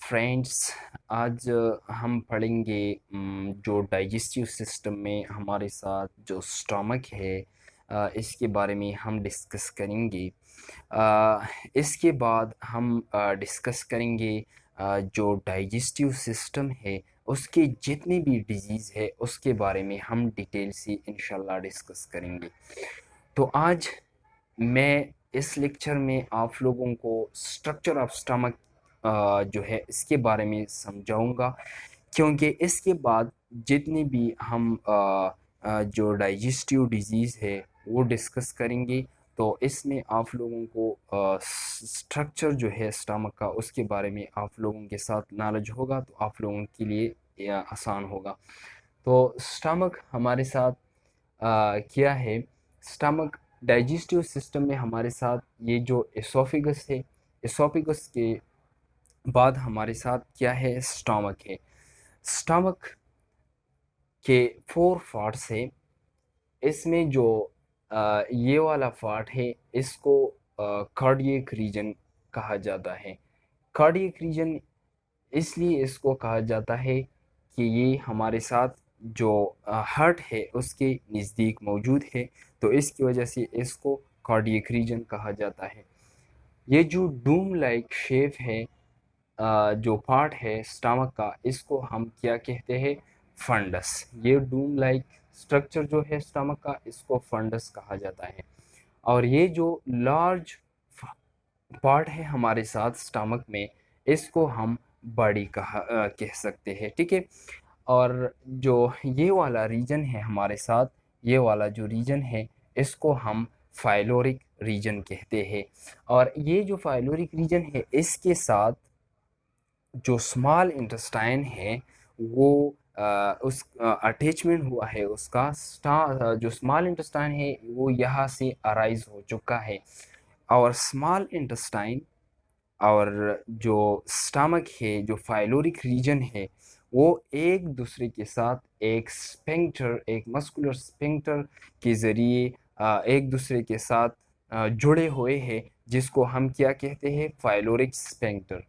Friends, आज हम पढ़ेंगे जो डाइजेस्टिव सिस्टम में हमारे साथ जो स्टमक है, इसके बारे में हम डिस्कस करेंगे। इसके बाद हम डिस्कस करेंगे जो डाइजेस्टिव सिस्टम है उसके जितने भी डिजीज़ है उसके बारे में हम डिटेल से इंशाल्लाह डिस्कस करेंगे। तो आज मैं इस लेक्चर में आप लोगों को स्ट्रक्चर ऑफ स्टमक जो है इसके बारे में समझाऊंगा, क्योंकि इसके बाद जितनी भी हम जो डाइजेस्टिव डिजीज़ है वो डिस्कस करेंगे। तो इसमें आप लोगों को स्ट्रक्चर जो है स्टमक का उसके बारे में आप लोगों के साथ नॉलेज होगा तो आप लोगों के लिए आसान होगा। तो स्टमक हमारे साथ क्या है। स्टमक डाइजेस्टिव सिस्टम में हमारे साथ ये जो एसोफिगस है, एसोफिगस के बाद हमारे साथ क्या है, स्टमक है। स्टमक के 4 पार्ट्स है। इसमें जो ये वाला पार्ट है इसको कार्डियक रीजन कहा जाता है। कार्डियक रीजन इसलिए इसको कहा जाता है कि ये हमारे साथ जो हार्ट है उसके नज़दीक मौजूद है, तो इसकी वजह से इसको कार्डियक रीजन कहा जाता है। ये जो डूम लाइक शेप है, जो पार्ट है स्टमक का, इसको हम क्या कहते हैं, फंडस। ये डूम लाइक स्ट्रक्चर जो है स्टमक का, इसको फंडस कहा जाता है। और ये जो लार्ज पार्ट है हमारे साथ स्टमक में, इसको हम बॉडी कह सकते हैं, ठीक है। और जो ये वाला रीजन है हमारे साथ, ये वाला जो रीजन है इसको हम फाइलोरिक रीजन कहते हैं। और ये जो फाइलोरिक रीजन है इसके साथ जो स्मॉल इंटेस्टाइन है वो उस अटैचमेंट हुआ है उसका जो स्मॉल इंटेस्टाइन है वो यहाँ से अराइज हो चुका है। और स्मॉल इंटेस्टाइन और जो स्टमक है, जो फाइलोरिक रीजन है, वो एक दूसरे के साथ एक स्फिंक्टर, एक मस्कुलर स्फिंक्टर के ज़रिए एक दूसरे के साथ जुड़े हुए हैं, जिसको हम क्या कहते हैं, फाइलोरिक स्फिंक्टर।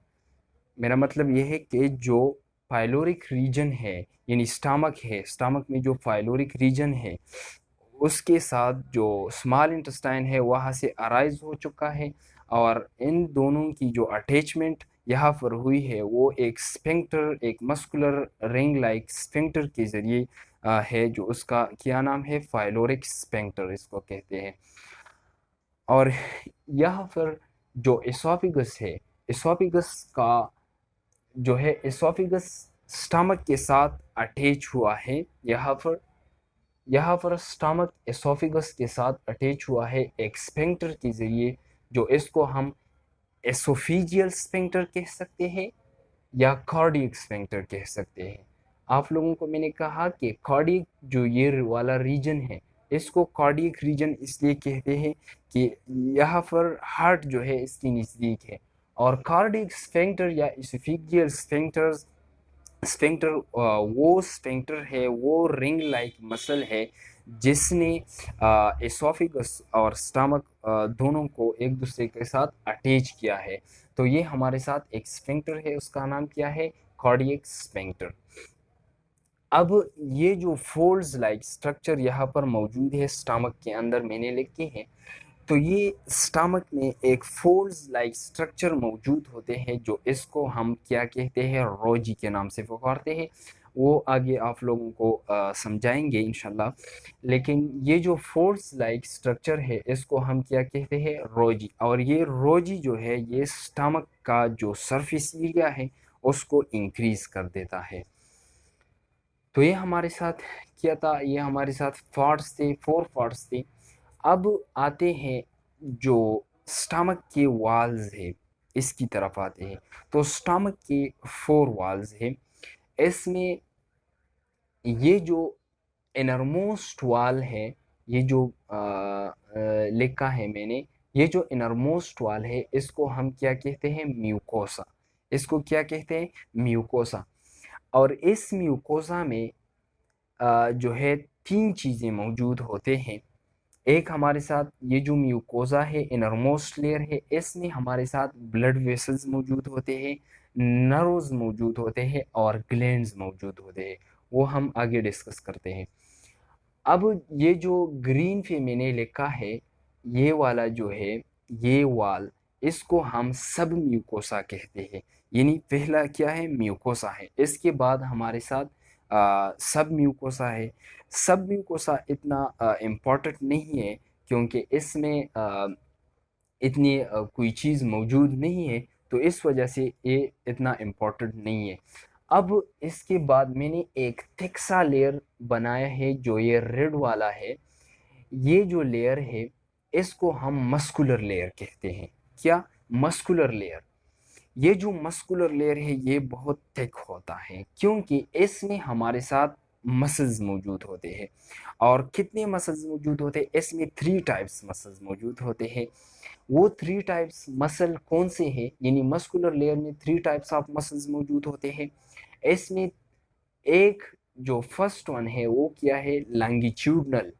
मेरा मतलब ये है कि जो फाइलोरिक रीजन है, यानी स्टमक है, स्टमक में जो फाइलोरिक रीजन है उसके साथ जो स्मॉल इंटेस्टाइन है वहाँ से अराइज हो चुका है। और इन दोनों की जो अटैचमेंट यहाँ पर हुई है वो एक स्फिंक्टर, एक मस्कुलर रिंग लाइक स्फिंक्टर के ज़रिए है, जो उसका क्या नाम है, फाइलोरिक स्फिंक्टर इसको कहते हैं। और यहाँ पर जो एसोफिगस है, एसोफिगस का जो है, एसोफिगस स्टमक के साथ अटैच हुआ है। यहाँ पर स्टमक एसोफिगस के साथ अटैच हुआ है एक स्फिंक्टर के ज़रिए, जो इसको हम एसोफिजियल स्फिंक्टर कह सकते हैं या कार्डियक स्फिंक्टर कह सकते हैं। आप लोगों को मैंने कहा कि कार्डियक जो ये वाला रीजन है इसको कार्डियक रीजन इसलिए कहते हैं कि यहाँ पर हार्ट जो है इसके नज़दीक है। और कार्डियक स्फिंक्टर या एसोफिजियल स्फिंक्टर वो स्फिंक्टर है, वो रिंग लाइक मसल है जिसने एसोफिगस और स्टमक दोनों को एक दूसरे के साथ अटैच किया है। तो ये हमारे साथ एक स्फिंक्टर है, उसका नाम क्या है, कार्डियक स्फिंक्टर। अब ये जो फोल्ड्स लाइक स्ट्रक्चर यहाँ पर मौजूद है स्टमक के अंदर मैंने लिखे हैं, तो ये स्टमक में एक फोल्ड्स लाइक स्ट्रक्चर मौजूद होते हैं, जो इसको हम क्या कहते हैं, रोजी के नाम से पुकारते हैं। वो आगे आप लोगों को समझाएंगे इंशाल्लाह। लेकिन ये जो फोल्ड्स लाइक स्ट्रक्चर है इसको हम क्या कहते हैं, रोजी। और ये रोजी जो है ये स्टमक का जो सरफेस एरिया है उसको इंक्रीज कर देता है। तो ये हमारे साथ क्या था, ये हमारे साथ पार्ट्स थे, 4 पार्ट्स थे। अब आते हैं जो स्टमक के वाल्स है, इसकी तरफ आते हैं। तो स्टमक के 4 वाल्स है। इसमें ये जो इनरमोस्ट वाल है, ये जो लिखा है मैंने, ये जो इनरमोस्ट वाल है इसको हम क्या कहते हैं, म्यूकोसा। इसको क्या कहते हैं, म्यूकोसा। और इस म्यूकोसा में जो है 3 चीज़ें मौजूद होते हैं। एक हमारे साथ ये जो म्यूकोसा है, इनरमोस्ट लेयर है, इसमें हमारे साथ ब्लड वेसल्स मौजूद होते हैं, नर्व्स मौजूद होते हैं और ग्लैंड्स मौजूद होते हैं, वो हम आगे डिस्कस करते हैं। अब ये जो ग्रीन पे मैंने लिखा है, ये वाला जो है, ये वाल, इसको हम सब म्यूकोसा कहते हैं। यानी पहला क्या है, म्यूकोसा है। इसके बाद हमारे साथ सब म्यूकोसा है। सब म्यूकोसा इतना इम्पोर्टेंट नहीं है, क्योंकि इसमें इतनी कोई चीज़ मौजूद नहीं है, तो इस वजह से ये इतना इम्पोर्टेंट नहीं है। अब इसके बाद मैंने एक थिक सा लेयर बनाया है, जो ये रेड वाला है। ये जो लेयर है, इसको हम मस्कुलर लेयर कहते हैं। क्या? Muscular layer. ये जो मस्कुलर लेयर है, ये बहुत थिक होता है, क्योंकि इसमें हमारे साथ मसल्स मौजूद होते हैं। और कितने मसल्स मौजूद होते हैं? इसमें 3 टाइप्स मसल्स मौजूद होते हैं। वो 3 टाइप्स मसल कौन से हैं? यानी मस्कुलर लेयर में 3 टाइप्स ऑफ मसल्स मौजूद होते हैं। इसमें एक जो फर्स्ट वन है, वो क्या है? लॉन्गिट्यूडनल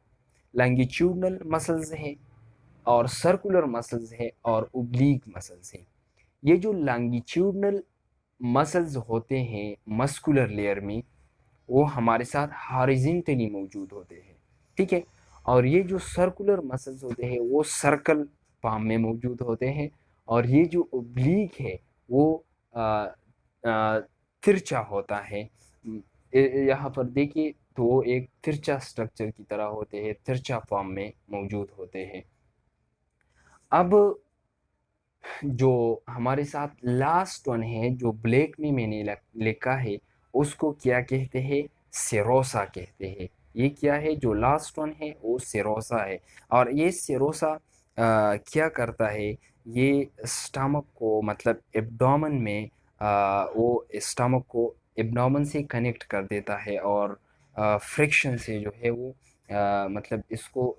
लॉन्गिट्यूडनल मसल्स है, और सर्कुलर मसल्स है, और ओब्लीक मसल्स है। ये जो लॉन्गिट्यूडनल मसल्स होते हैं मस्कुलर लेयर में, वो हमारे साथ हॉरिजॉन्टली मौजूद होते हैं, ठीक है। और ये जो सर्कुलर मसल्स होते हैं, वो सर्कल पाम में मौजूद होते हैं। और ये जो ओब्लीक है, वो आ, आ, तिरछा होता है। यहाँ पर देखिए, तो वो एक तिरछा स्ट्रक्चर की तरह होते हैं, तिरछा फॉर्म में मौजूद होते हैं। अब जो हमारे साथ लास्ट वन है, जो ब्लैक में मैंने लिखा है, उसको क्या कहते हैं? सेरोसा कहते हैं। ये क्या है? जो लास्ट वन है, वो सेरोसा है। और ये सेरोसा क्या करता है? ये स्टमक को, मतलब एब्डोमेन में, वो स्टमक को एब्डोमेन से कनेक्ट कर देता है, और फ्रिक्शन से जो है वो मतलब इसको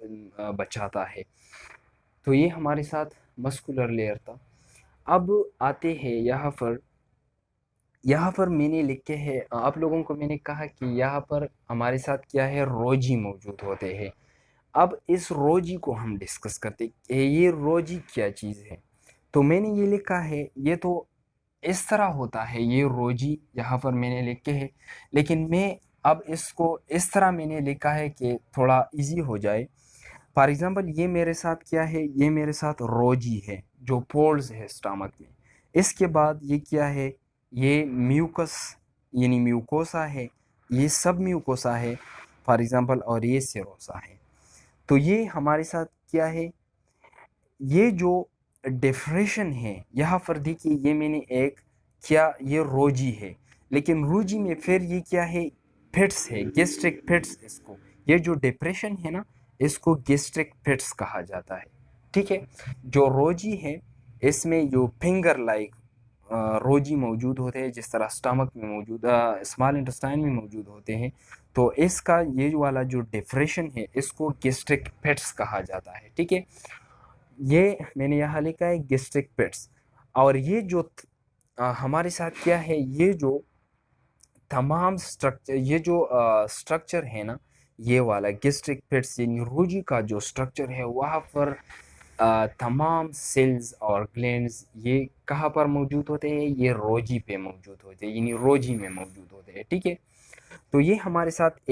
बचाता है। तो ये हमारे साथ मस्कुलर लेयर था। अब आते हैं यहाँ पर मैंने लिखे है, आप लोगों को मैंने कहा कि यहाँ पर हमारे साथ क्या है? रोजी मौजूद होते हैं। अब इस रोजी को हम डिस्कस करते हैं कि ये रोजी क्या चीज़ है। तो मैंने ये लिखा है, ये तो इस तरह होता है, ये रोजी यहाँ पर मैंने लिखे है। लेकिन मैं अब इसको इस तरह मैंने लिखा है कि थोड़ा इजी हो जाए। फॉर एग्जांपल, ये मेरे साथ क्या है? ये मेरे साथ रोजी है, जो पोल्स है स्टमक में। इसके बाद ये क्या है? ये म्यूकस, यानी म्यूकोसा है। ये सब म्यूकोसा है, फॉर एग्जांपल, और ये सेरोसा है। तो ये हमारे साथ क्या है? ये जो डिफ्रेशन है, यहाँ पर देखिए, ये मैंने एक क्या, ये रोजी है। लेकिन रोजी में फिर ये क्या है? फिट्स है, गैस्ट्रिक फिट्स इसको। ये जो डिप्रेशन है ना, इसको गैस्ट्रिक फिट्स कहा जाता है, ठीक है। जो रोजी है, इसमें जो फिंगर लाइक रोजी मौजूद होते हैं, जिस तरह स्टमक में मौजूद, स्मॉल इंटेस्टाइन में मौजूद होते हैं। तो इसका ये वाला जो डिप्रेशन है, इसको गैस्ट्रिक फिट्स कहा जाता है, ठीक है। ये मैंने यहाँ लिखा है गैस्ट्रिक फिट्स। और ये जो हमारे साथ क्या है? ये जो तमाम स्ट्रक्चर, ये जो स्ट्रक्चर है ना, ये वाला गैस्ट्रिक फिट्स, यानी रोजी का जो स्ट्रक्चर है, वहाँ पर तमाम सेल्स और ग्लैंड्स, ये कहाँ पर मौजूद होते हैं? ये रोजी पे मौजूद होते हैं, यानी रोजी में मौजूद होते हैं, ठीक है। तो ये हमारे साथ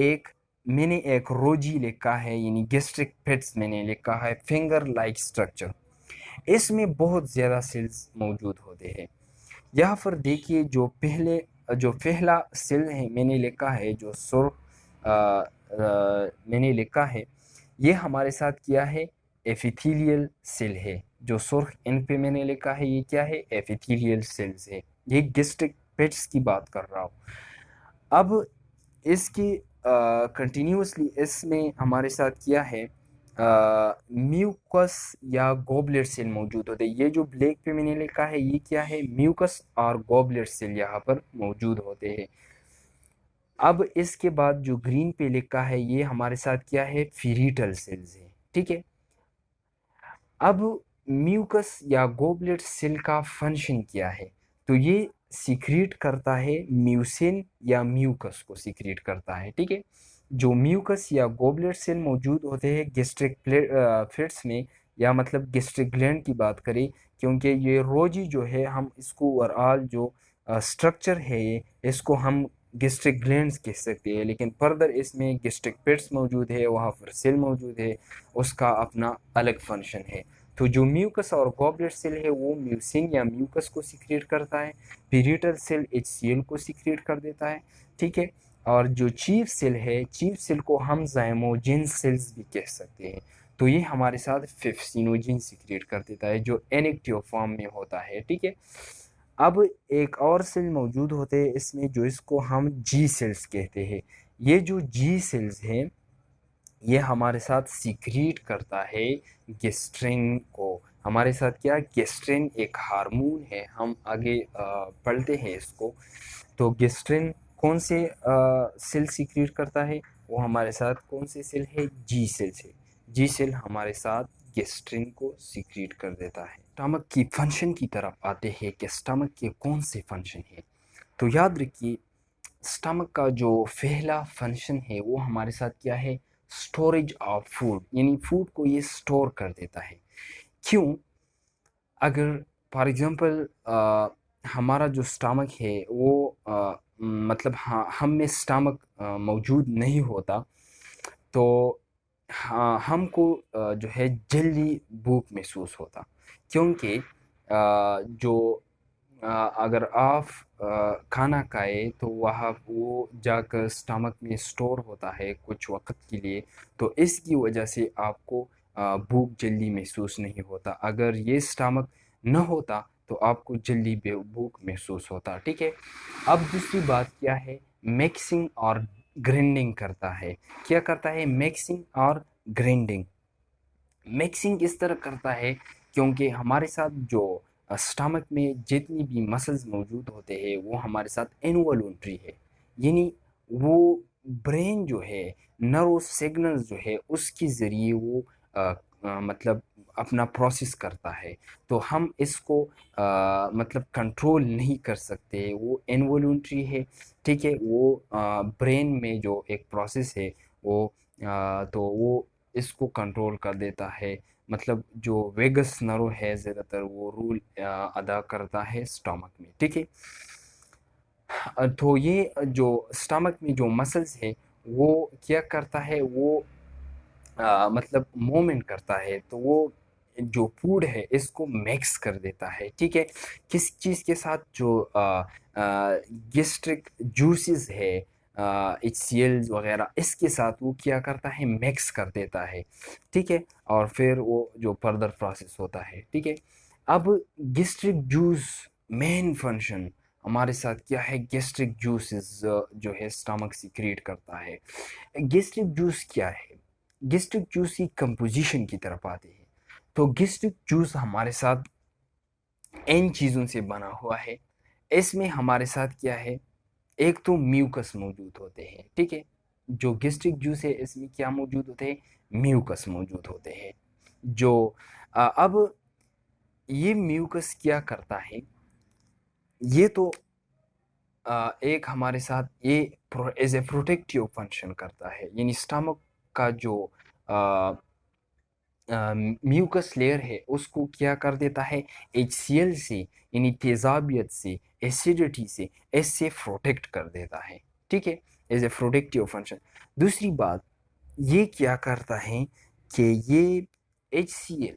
मैंने एक रोजी लिखा है, यानी गैस्ट्रिक फिट्स मैंने लिखा है, फिंगर लाइक स्ट्रक्चर। इसमें बहुत ज़्यादा सेल्स मौजूद होते हैं। यहाँ पर देखिए, जो पहला सेल है मैंने लिखा है, जो सुर्ख मैंने लिखा है, ये हमारे साथ क्या है? एपिथेलियल सेल है। जो सुर्ख इन पे मैंने लिखा है, ये क्या है? एपिथेलियल सेल्स है। ये गैस्ट्रिक पेट्स की बात कर रहा हूँ। अब इसकी कंटिन्यूसली इसमें हमारे साथ क्या है? म्यूकस या गॉबलेट सेल मौजूद होते हैं। ये जो ब्लैक पे मैंने लिखा है, ये क्या है? म्यूकस और गॉबलेट सेल यहाँ पर मौजूद होते हैं। अब इसके बाद जो ग्रीन पे लिखा है, ये हमारे साथ क्या है? फेरिटल सेल्स है, ठीक है। अब म्यूकस या गॉबलेट सेल का फंक्शन क्या है? तो ये सीक्रेट करता है म्यूसिन या म्यूकस को सीक्रेट करता है, ठीक है। जो म्यूकस या गॉबलेट सेल मौजूद होते हैं गैस्ट्रिक फिट्स में, या मतलब गैस्ट्रिक ग्लैंड की बात करें, क्योंकि ये रोजी जो है, हम इसको ओवरऑल जो स्ट्रक्चर है ये, इसको हम गैस्ट्रिक ग्लैंड्स कह सकते हैं, लेकिन फर्दर इसमें गैस्ट्रिक पेट्स मौजूद है, वहाँ पर सेल मौजूद है, उसका अपना अलग फंक्शन है। तो जो म्यूकस और गॉबलेट सेल है वो म्यूसिन या म्यूकस को सीक्रेट करता है, पीरियटल सेल HCl को सीक्रेट कर देता है, ठीक है। और जो चीफ सेल है, चीफ सेल को हम जाइमोजिन सेल्स भी कह सकते हैं। तो ये हमारे साथ फिफ्सिनोजिन सीक्रेट कर देता है जो इनएक्टिव फॉर्म में होता है, ठीक है। अब एक और सेल मौजूद होते हैं इसमें, जो इसको हम जी सेल्स कहते हैं। ये जो जी सेल्स हैं ये हमारे साथ सीक्रेट करता है गेस्ट्रिन को। हमारे साथ क्या, गेस्ट्रिन एक हार्मोन है, हम आगे पढ़ते हैं इसको। तो गेस्ट्रिन कौन से सेल सीक्रेट करता है, वो हमारे साथ कौन से सेल है, जी सेल से। जी सेल हमारे साथ गेस्ट्रिन को सीक्रेट कर देता है। स्टमक की फंक्शन की तरफ आते हैं कि स्टमक के कौन से फंक्शन है। तो याद रखिए, स्टमक का जो पहला फंक्शन है वो हमारे साथ क्या है, स्टोरेज ऑफ फूड, यानी फूड को ये स्टोर कर देता है। क्यों, अगर फॉर एग्जांपल हमारा जो स्टमक है वो मतलब हाँ, हम में स्टमक मौजूद नहीं होता तो हाँ, हमको जो है जल्दी भूख महसूस होता। क्योंकि जो अगर आप खाना खाए तो वह वो जाकर स्टमक में स्टोर होता है कुछ वक्त के लिए, तो इसकी वजह से आपको भूख जल्दी महसूस नहीं होता। अगर ये स्टमक न होता तो आपको जल्दी भूख महसूस होता, ठीक है। अब दूसरी बात क्या है, मिक्सिंग और ग्राइंडिंग करता है। क्या करता है, मिक्सिंग और ग्राइंडिंग। मिक्सिंग इस तरह करता है क्योंकि हमारे साथ जो स्टमक में जितनी भी मसल्स मौजूद होते हैं वो हमारे साथ इनवॉल्यूंटरी है, यानी वो ब्रेन जो है नर्व सिग्नल्स जो है उसके ज़रिए वो मतलब अपना प्रोसेस करता है। तो हम इसको मतलब कंट्रोल नहीं कर सकते, वो इनवॉल्यूंटरी है, ठीक है। वो ब्रेन में जो एक प्रोसेस है वो तो वो इसको कंट्रोल कर देता है। मतलब जो वेगस नर्व है ज़्यादातर वो रूल अदा करता है स्टमक में, ठीक है। तो ये जो स्टमक में जो मसल्स है वो क्या करता है, वो मतलब मूवमेंट करता है, तो वो जो फूड है इसको मिक्स कर देता है, ठीक है। किस चीज़ के साथ, जो गैस्ट्रिक जूसेस है, HCl वगैरह, इसके साथ वो क्या करता है, मिक्स कर देता है, ठीक है। और फिर वो जो फर्दर प्रोसेस होता है, ठीक है। अब गैस्ट्रिक जूस मेन फंक्शन हमारे साथ क्या है, गैस्ट्रिक जूसेस जो है स्टमक सीक्रेट करता है। गैस्ट्रिक जूस क्या है, गैस्ट्रिक जूस की कंपोजिशन की तरफ आते हैं। तो गैस्ट्रिक जूस हमारे साथ इन चीज़ों से बना हुआ है। इसमें हमारे साथ क्या है, एक तो म्यूकस मौजूद होते हैं, ठीक है। जो गैस्ट्रिक जूस है इसमें क्या मौजूद होते हैं, म्यूकस मौजूद होते हैं। जो अब ये म्यूकस क्या करता है, ये तो एक हमारे साथ ये एज ए प्रोटेक्टिव फंक्शन करता है, यानी स्टमक का जो म्यूकस लेयर है उसको क्या कर देता है, HCl से, यानी तेजाबियत से, एसिडिटी से, इससे प्रोटेक्ट कर देता है, ठीक है, एज ए प्रोटेक्टिव फंक्शन। दूसरी बात, ये क्या करता है कि ये HCl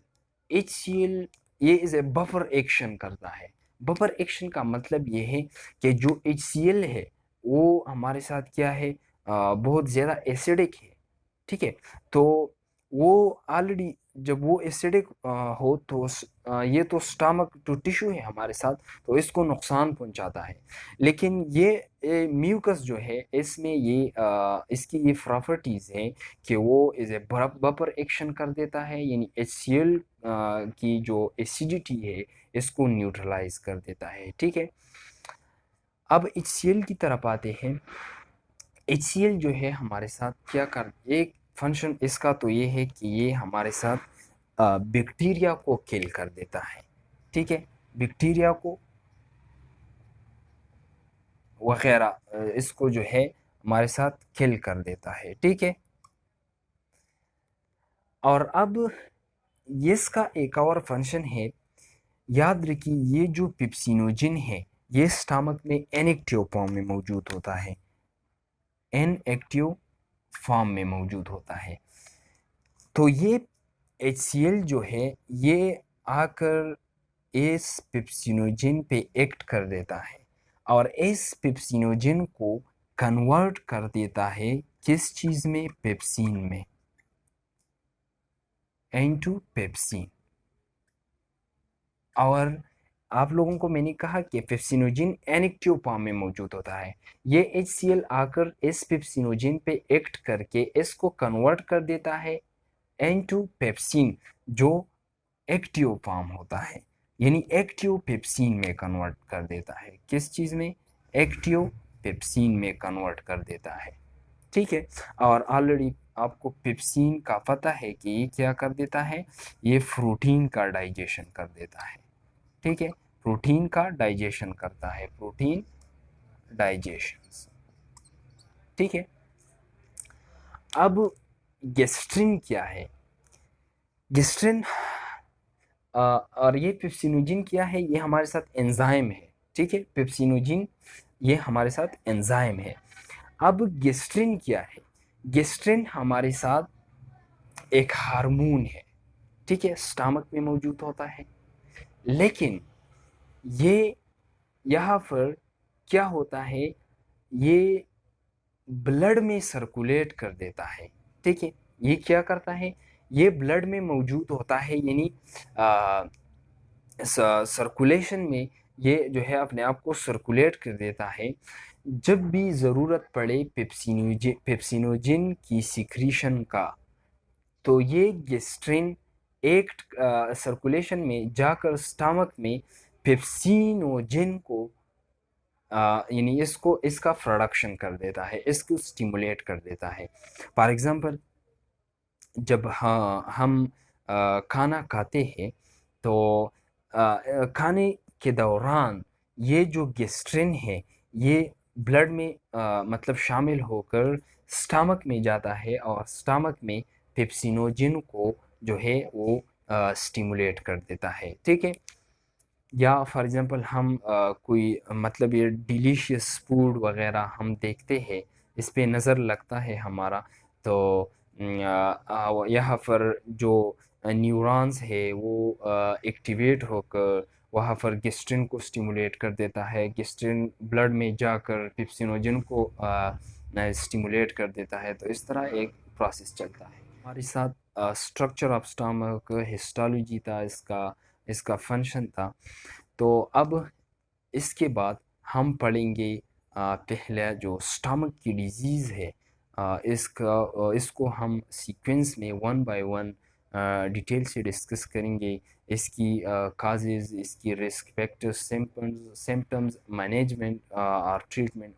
HCl ये इज ए बफर एक्शन करता है। बफर एक्शन का मतलब ये है कि जो HCl है वो हमारे साथ क्या है, बहुत ज़्यादा एसिडिक है, ठीक है। तो वो ऑलरेडी जब वो एसिडिक हो तो ये तो स्टमक जो टिश्यू है हमारे साथ, तो इसको नुकसान पहुंचाता है। लेकिन ये म्यूकस जो है इसमें ये इसकी ये प्रॉपर्टीज़ है कि वो इज ए बफर एक्शन कर देता है, यानी HCl की जो एसिडिटी है इसको न्यूट्रलाइज कर देता है, ठीक है। अब HCl की तरफ आते हैं। HCl जो है हमारे साथ क्या कर, एक फंक्शन इसका तो ये है कि ये हमारे साथ बैक्टीरिया को किल कर देता है, ठीक है। बैक्टीरिया को वगैरह इसको जो है हमारे साथ किल कर देता है, ठीक है। और अब ये इसका एक और फंक्शन है, याद रखिए ये जो पिप्सिनोजिन है ये स्टमक में इनएक्टिव फॉर्म में मौजूद होता है, इनएक्टिव फॉर्म में मौजूद होता है। तो ये HCl जो है ये आकर इस पेप्सिनोजेन पे एक्ट कर देता है और इस पेप्सिनोजेन को कन्वर्ट कर देता है किस चीज़ में, पेप्सिन में, इनटू पेप्सिन। और आप लोगों को मैंने कहा कि पेप्सिनोजेन इनएक्टिव फॉर्म में मौजूद होता है। ये HCl आकर इस पेप्सिनोजेन पे एक्ट करके इसको कन्वर्ट कर देता है इनटू पेप्सिन, जो एक्टिव फॉर्म होता है, यानी एक्टिव पेप्सिन में कन्वर्ट कर देता है। किस चीज़ में, एक्टिव पेप्सिन में कन्वर्ट कर देता है। ठीक है, और ऑलरेडी आपको पेप्सिन का पता है कि ये क्या कर देता है, ये प्रोटीन का डाइजेशन कर देता है। ठीक है, प्रोटीन का डाइजेशन करता है, प्रोटीन डाइजेशन। ठीक है, अब गेस्ट्रिन क्या है, गेस्ट्रिन और ये पेप्सिनोजिन क्या है, ये हमारे साथ एंजाइम है। ठीक है, पेप्सिनोजिन ये हमारे साथ एंजाइम है। अब गेस्ट्रिन क्या है, गेस्ट्रिन हमारे साथ एक हार्मोन है। ठीक है, स्टमक में मौजूद होता है, लेकिन ये यहाँ पर क्या होता है, ये ब्लड में सर्कुलेट कर देता है। ठीक है, ये क्या करता है, ये ब्लड में मौजूद होता है, यानी सर्कुलेशन में ये जो है अपने आप को सर्कुलेट कर देता है। जब भी ज़रूरत पड़े पेप्सिनोजिन की सिक्रीशन का, तो ये गेस्ट्रिन एक सर्कुलेशन में जाकर स्टमक में पेप्सिनोजिन को यानी इसको इसका प्रोडक्शन कर देता है, इसको स्टिमुलेट कर देता है। फॉर एग्ज़ाम्पल, जब हम खाना खाते हैं तो खाने के दौरान ये जो गेस्ट्रिन है ये ब्लड में मतलब शामिल होकर स्टमक में जाता है और स्टमक में पेप्सिनोजिन को जो है वो स्टिमुलेट कर देता है। ठीक है, या फॉर एग्ज़ाम्पल हम कोई मतलब ये डिलीशियस फूड वग़ैरह हम देखते हैं, इस पे नज़र लगता है हमारा, तो यहाँ पर जो न्यूरॉन्स है वो एक्टिवेट होकर वहाँ पर गेस्ट्रिन को स्टिमुलेट कर देता है। गेस्ट्रिन ब्लड में जाकर पेप्सिनोजन को स्टिमुलेट कर देता है। तो इस तरह एक प्रोसेस चलता है हमारे साथ। स्ट्रक्चर ऑफ स्टमक, हिस्टोलॉजी था इसका, इसका फंक्शन था। तो अब इसके बाद हम पढ़ेंगे पहला जो स्टमक की डिजीज़ है, इसको हम सीक्वेंस में वन बाय वन डिटेल से डिस्कस करेंगे। इसकी काजेज़, इसकी रिस्क फैक्टर्स, सिम्टम्स, मैनेजमेंट और ट्रीटमेंट।